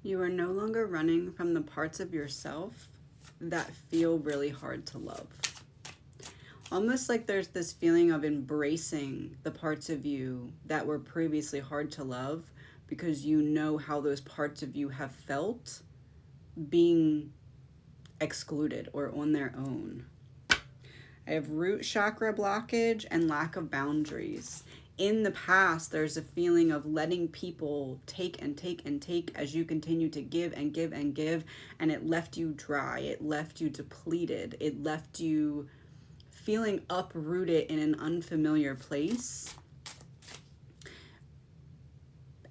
You are no longer running from the parts of yourself that feel really hard to love. Almost like there's this feeling of embracing the parts of you that were previously hard to love because you know how those parts of you have felt being excluded or on their own. I have root chakra blockage and lack of boundaries. In the past, there's a feeling of letting people take and take and take as you continue to give and give and give, and it left you dry. It left you depleted. It left you feeling uprooted in an unfamiliar place.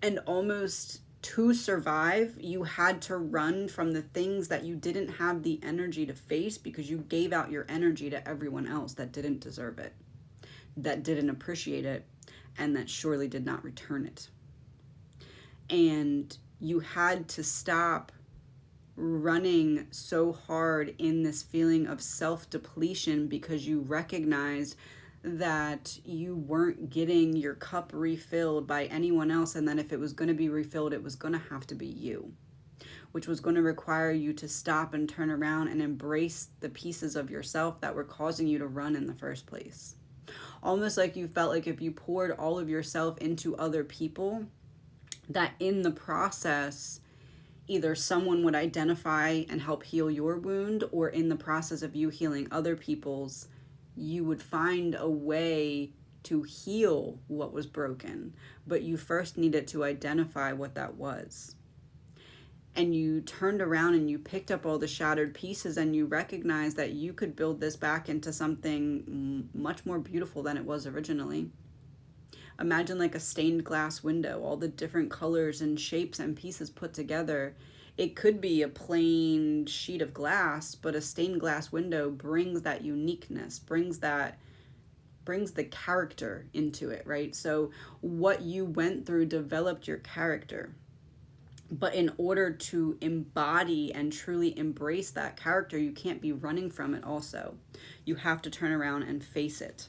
And almost to survive, you had to run from the things that you didn't have the energy to face because you gave out your energy to everyone else that didn't deserve it, that didn't appreciate it, and that surely did not return it. And you had to stop running so hard in this feeling of self-depletion because you recognized that you weren't getting your cup refilled by anyone else, and that if it was going to be refilled, it was going to have to be you, which was going to require you to stop and turn around and embrace the pieces of yourself that were causing you to run in the first place. Almost like you felt like if you poured all of yourself into other people, that in the process, either someone would identify and help heal your wound, or in the process of you healing other people's, you would find a way to heal what was broken. But you first needed to identify what that was. And you turned around and you picked up all the shattered pieces and you recognized that you could build this back into something much more beautiful than it was originally. Imagine like a stained glass window, all the different colors and shapes and pieces put together. It could be a plain sheet of glass, but a stained glass window brings that uniqueness, brings the character into it, right? So what you went through developed your character. But in order to embody and truly embrace that character, you can't be running from it also. You have to turn around and face it.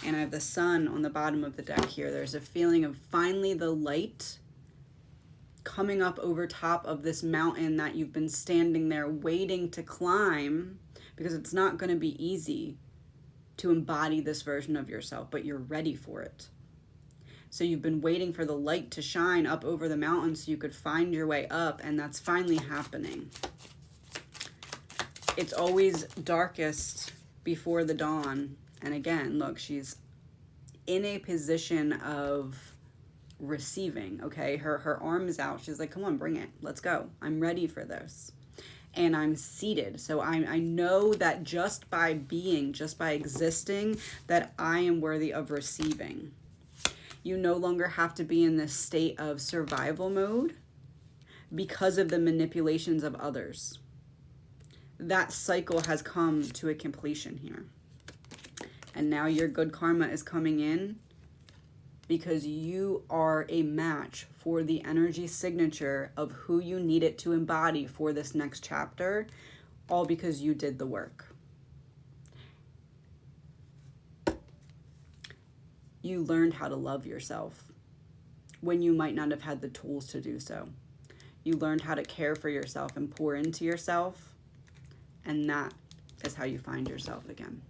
And I have the sun on the bottom of the deck here. There's a feeling of finally the light coming up over top of this mountain that you've been standing there waiting to climb, because it's not going to be easy to embody this version of yourself, but you're ready for it. So you've been waiting for the light to shine up over the mountain so you could find your way up, and that's finally happening. It's always darkest before the dawn. And again, look, she's in a position of receiving, okay? Her arm is out. She's like, come on, bring it. Let's go. I'm ready for this. And I'm seated. So I know that just by being, just by existing, that I am worthy of receiving. You no longer have to be in this state of survival mode because of the manipulations of others. That cycle has come to a completion here. And now your good karma is coming in because you are a match for the energy signature of who you need it to embody for this next chapter, all because you did the work. You learned how to love yourself when you might not have had the tools to do so. You learned how to care for yourself and pour into yourself, and that is how you find yourself again.